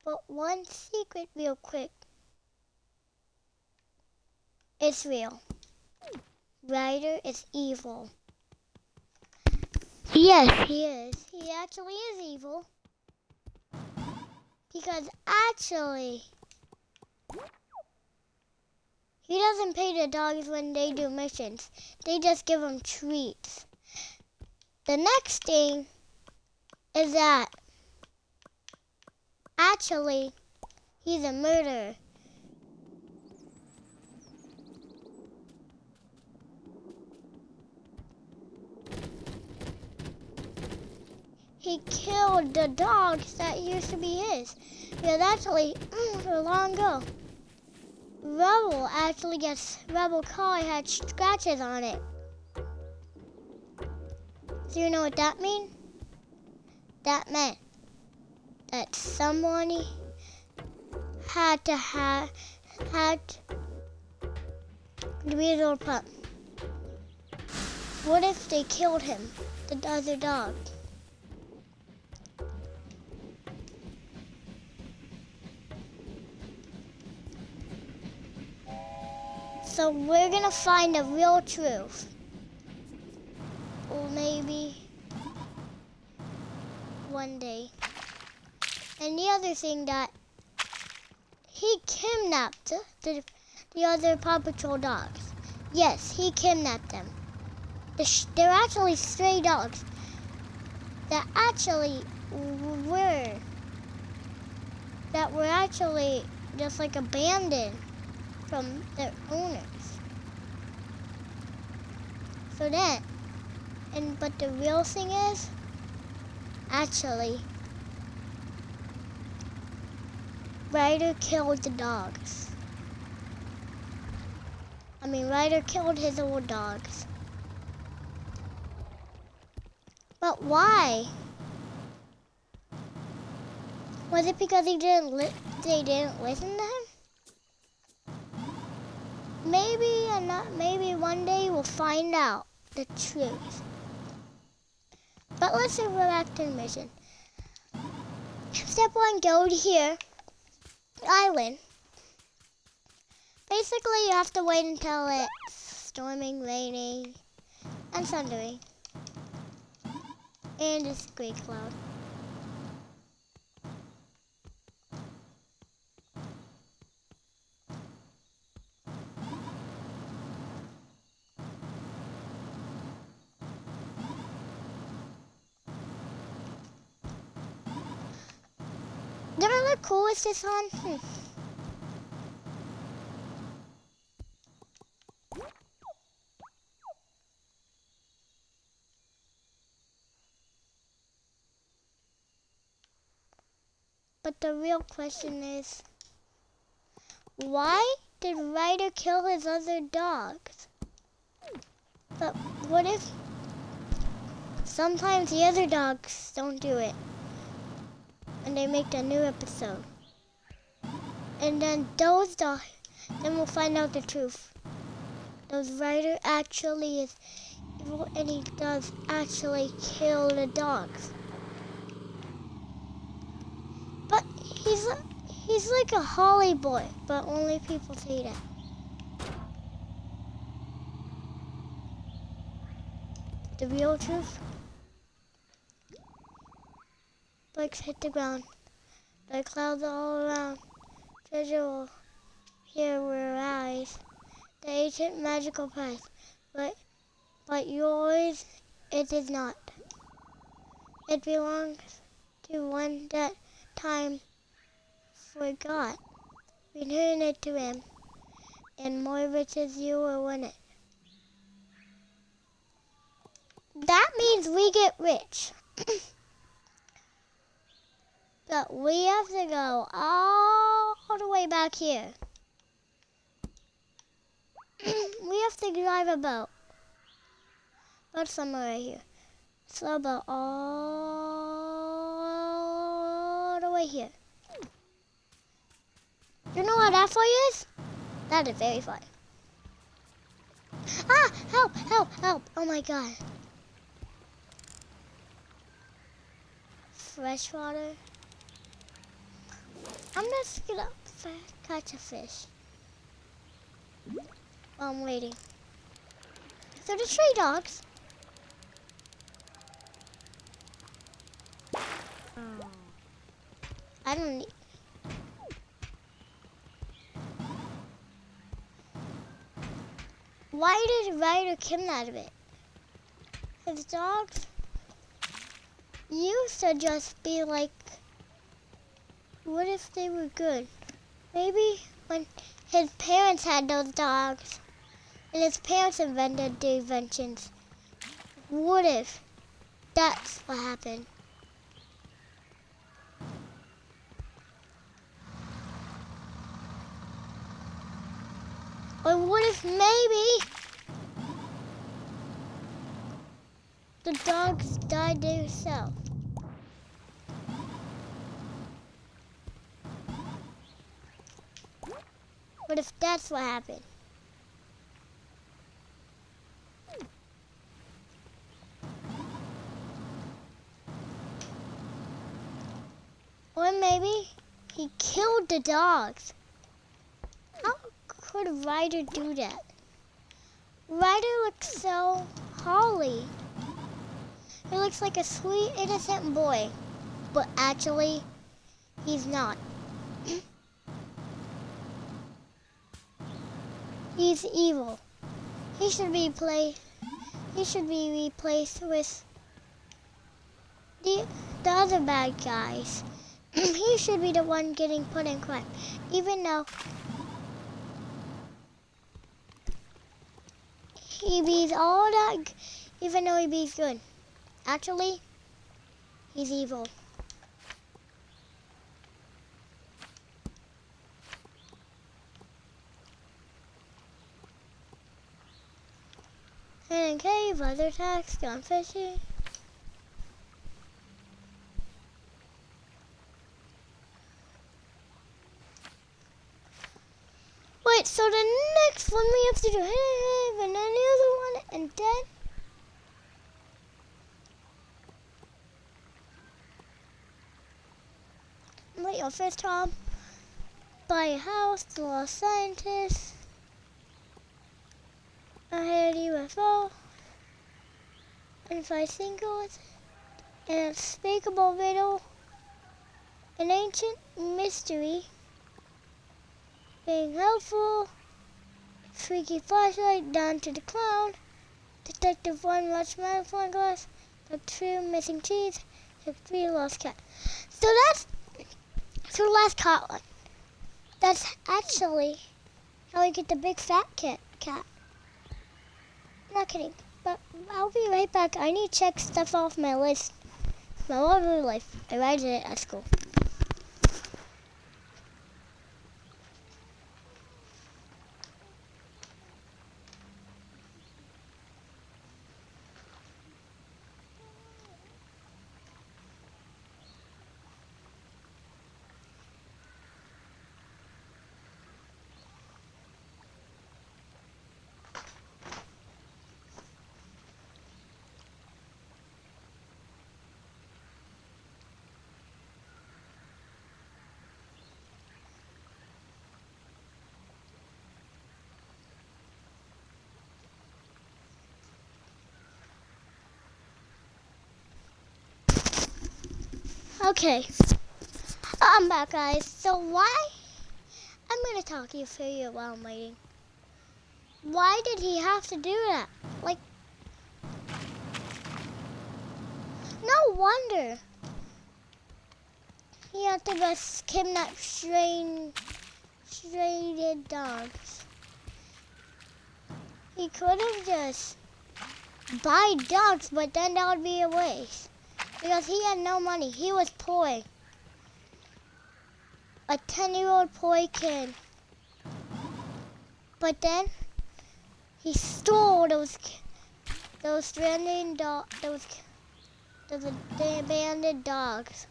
But one secret real quick. It's real. Ryder is evil. Yes, he is. He actually is evil. Because actually, he doesn't pay the dogs when they do missions. They just give them treats. The next thing is that actually, he's a murderer. He killed the dogs that used to be his. Because actually, long ago, Rebel car had scratches on it. Do you know what that means? That meant that somebody had to be a little pup. What if they killed him, the other dog? So we're gonna find the real truth. Or maybe one day. And the other thing that he kidnapped the other Paw Patrol dogs. Yes, he kidnapped them. They're actually stray dogs that were actually just like abandoned from their owners. So then, but the real thing is, actually, Ryder killed the dogs. Ryder killed his old dogs. But why? Was it because they didn't listen to him? Maybe and not. Maybe one day we'll find out the truth. But let's go back to the mission. Step 1, go to here. Island. Basically, you have to wait until it's storming, raining, and thundering. And it's a great cloud. Did I look cool with this on? But the real question is, why did Ryder kill his other dogs? But what if sometimes the other dogs don't do it? And they make a new episode. And then those dogs, then we'll find out the truth. Those Ryder actually is evil and he does actually kill the dogs. But he's like a Holly boy, but only people say that. The real truth? Bricks hit the ground. The clouds all around. Treasure will here were eyes. The ancient magical prize. But yours it is not. It belongs to one that time forgot. Return it to him, and more riches you will win it. That means we get rich. But we have to go all the way back here. We have to drive a boat. Boat somewhere right here. Slow boat all the way here. You know what that far is? That is very far. Ah! Help! Help! Help! Oh my god. Fresh water. I'm just gonna catch a fish while I'm waiting. So the stray dogs. I don't need. Why did Ryder kidnap it? His dogs used to just be like, what if they were good? Maybe when his parents had those dogs and his parents invented the inventions. What if that's what happened? Or what if maybe the dogs died themselves? What if that's what happened? Or maybe he killed the dogs. How could Ryder do that? Ryder looks so holly. He looks like a sweet, innocent boy. But actually, he's not. He's evil. He should be replaced with the other bad guys. He should be the one getting put in crime, even though he beats all that, even though he beats good. Actually, he's evil. And in cave, other attacks, gone fishing. Wait, so the next one we have to do and then the other one, and then wait, your first time buy a house, the lost scientist, I had a UFO, and 5 singles, an unspeakable riddle, an ancient mystery, being helpful, freaky flashlight down to the clown, Detective 1 watch magnifying glass, the 2 missing cheese, the 3 lost cat. So that's the last cat one. That's actually how we get the big fat cat. Not kidding, but I'll be right back. I need to check stuff off my list. My Wobbly life. I write it at school. Okay, I'm back, guys. So I'm gonna talk you through it while I'm waiting. Why did he have to do that? Like, no wonder he had to just kidnap strayed dogs. He could have just buy dogs, but then that would be a waste. Because he had no money. He was poor. A 10-year-old poor kid. But then he stole those stranded those abandoned dogs.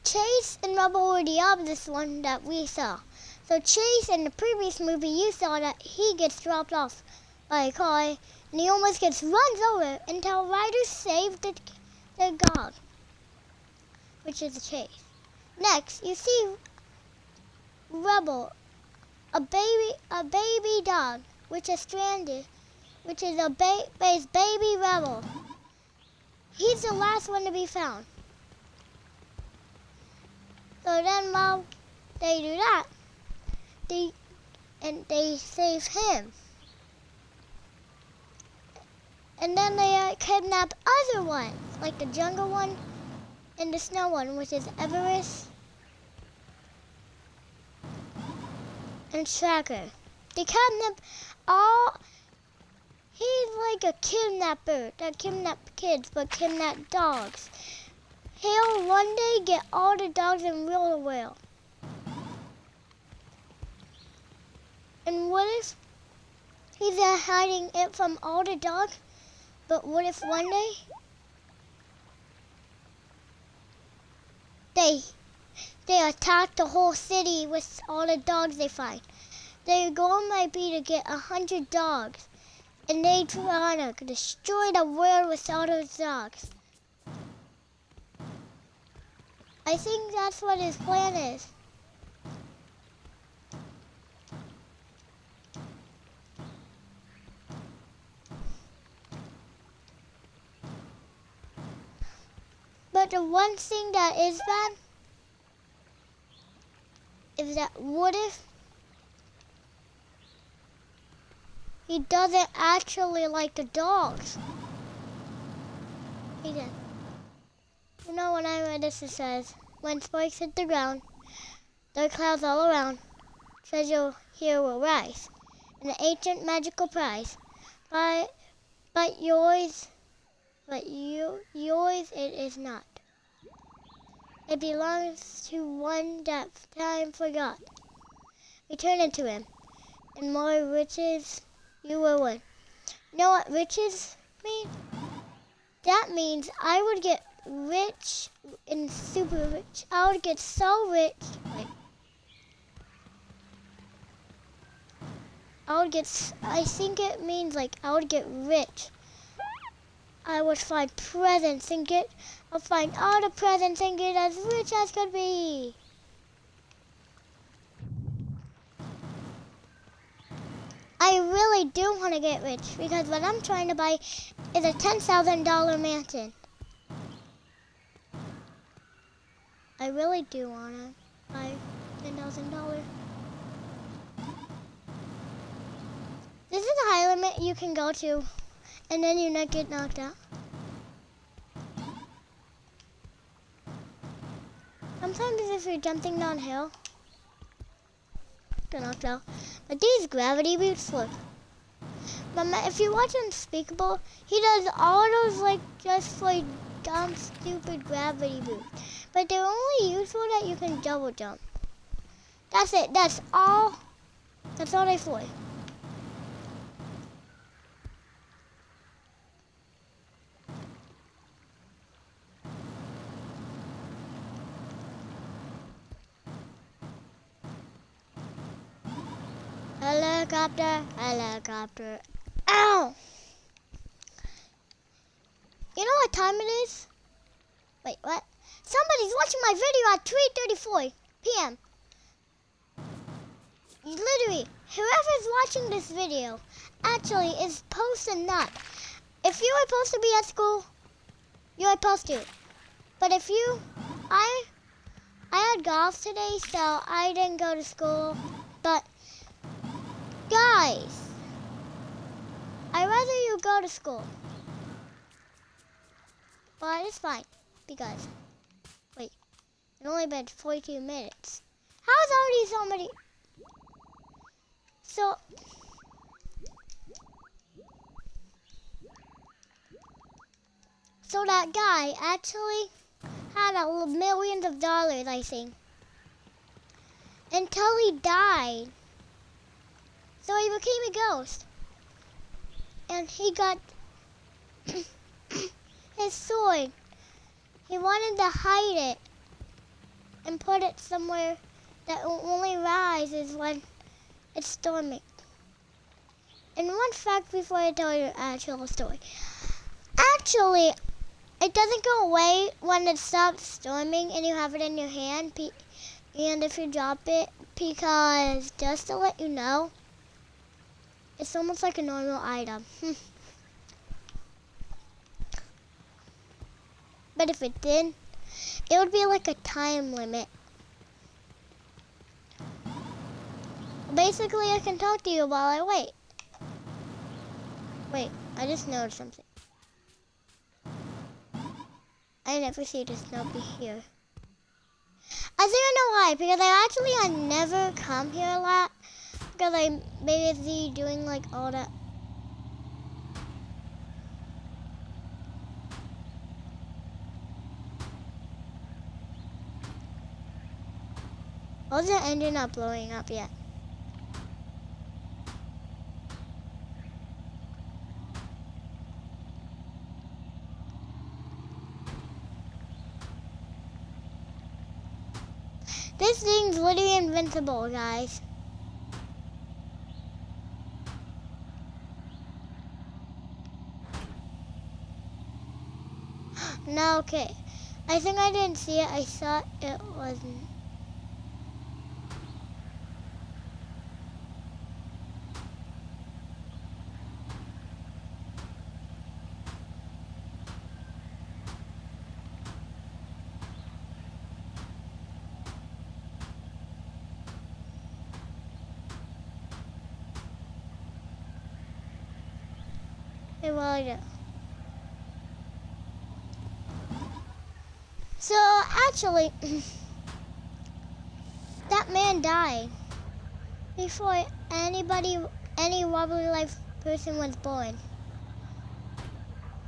Chase and Rubble were the obvious one that we saw. So Chase in the previous movie, you saw that he gets dropped off by a car. And he almost runs over until Ryder saved the dog, which is a Chase. Next, you see Rebel, a baby dog, which is stranded, which is his baby Rebel. He's the last one to be found. So then while they do that, they save him. And then they kidnap other ones, like the jungle one and the snow one, which is Everest and Tracker. They kidnap all. He's like a kidnapper that kidnaps kids but kidnaps dogs. He'll one day get all the dogs in real world. And what if he's hiding it from all the dogs? But what if one day they attack the whole city with all the dogs they find? Their goal might be to get 100 dogs, and they try to destroy the world with all those dogs. I think that's what his plan is. But the one thing that is bad is that what if he doesn't actually like the dogs? He did. You know, when I read this, it says, when spikes hit the ground, there are clouds all around, treasure here will rise, an ancient magical prize. But yours it is not. It belongs to one that time forgot. Return it to him, and more riches you will win. You know what riches mean? That means I would get rich and super rich. I would get so rich. I think it means like I would get rich. I would find presents and I'll find all the presents and get as rich as could be. I really do want to get rich because what I'm trying to buy is a $10,000 mansion. I really do want to buy $10,000. This is the high limit you can go to, and then you not get knocked out. Sometimes if you're jumping downhill, get knocked out. But these gravity boots, look. But if you watch Unspeakable, he does all those like just like dumb, stupid gravity boots. But they're only useful that you can double jump. That's it. That's all they for. Helicopter, helicopter. Ow! You know what time it is? Wait, what? Somebody's watching my video at 3:34 p.m. Literally, whoever's watching this video actually is posting that. If you were supposed to be at school, you were supposed to. But if you, I had golf today, so I didn't go to school. But guys, I'd rather you go to school. But it's fine, because, wait, it's only been 42 minutes. How is already so many? So that guy actually had millions of dollars, I think, until he died. So he became a ghost. And he got his sword. He wanted to hide it and put it somewhere that only rises when it's storming. And one fact before I tell you the actual story. Actually, It doesn't go away when it stops storming and you have it in your hand. And if you drop it, because just to let you know, it's almost like a normal item. But if it did, it would be like a time limit. Basically, I can talk to you while I wait. Wait, I just noticed something. I never see the Snoopy here. I think I know why, because I never come here a lot. Because I'm busy doing like all that. Why is the engine not blowing up yet? This thing's literally invincible, guys. No, okay. I think I didn't see it. I thought it wasn't. Hey, well, I do. So, actually, that man died before any Wobbly Life person was born.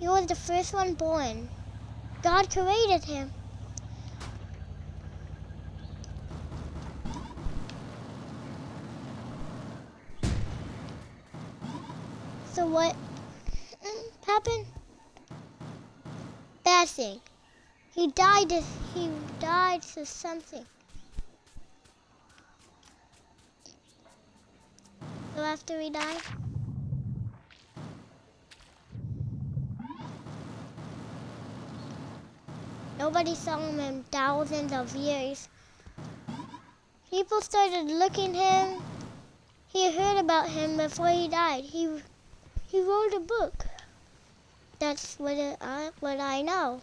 He was the first one born. God created him. So what happened? Bad thing. He died to something. So after he died, nobody saw him in thousands of years. People started looking him. He heard about him before he died. He wrote a book. That's what I know.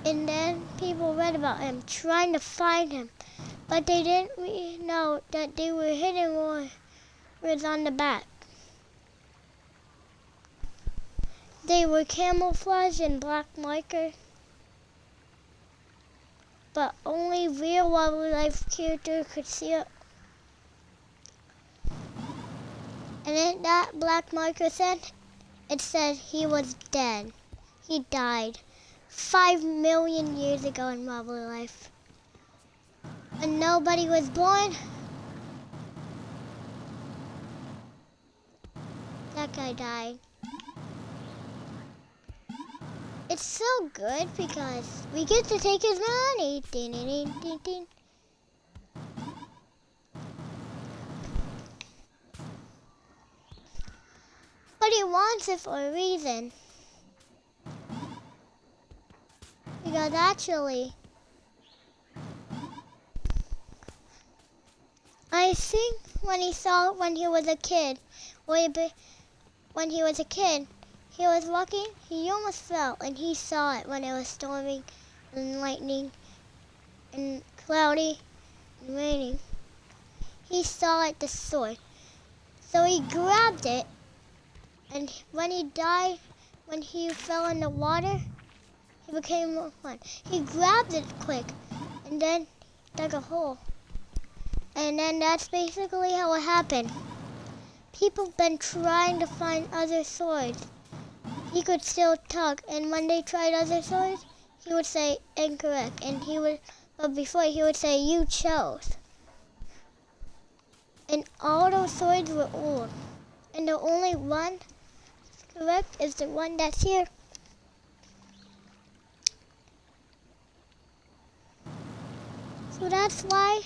And then people read about him, trying to find him. But they didn't really know that they were hidden words on the back. They were camouflaged in black marker. But only real Wobbly Life character could see it. And then that black marker said he was dead. He died 5 million years ago in Wobbly Life. And nobody was born. That guy died. It's so good because we get to take his money. Ding, ding, ding, ding, ding. But he wants it for a reason. Because actually, I think when he saw it when he was a kid, when he was a kid, he was walking, he almost fell, and he saw it when it was storming and lightning and cloudy and raining. He saw it, the sword. So he grabbed it, and when he died, when he fell in the water, he became one. He grabbed it quick, and then dug a hole. And then that's basically how it happened. People have been trying to find other swords. He could still talk, and when they tried other swords, he would say incorrect, but before he would say you chose. And all those swords were old, and the only one correct is the one that's here. So that's why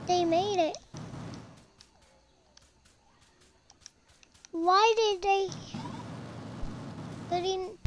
they made it. why did they putting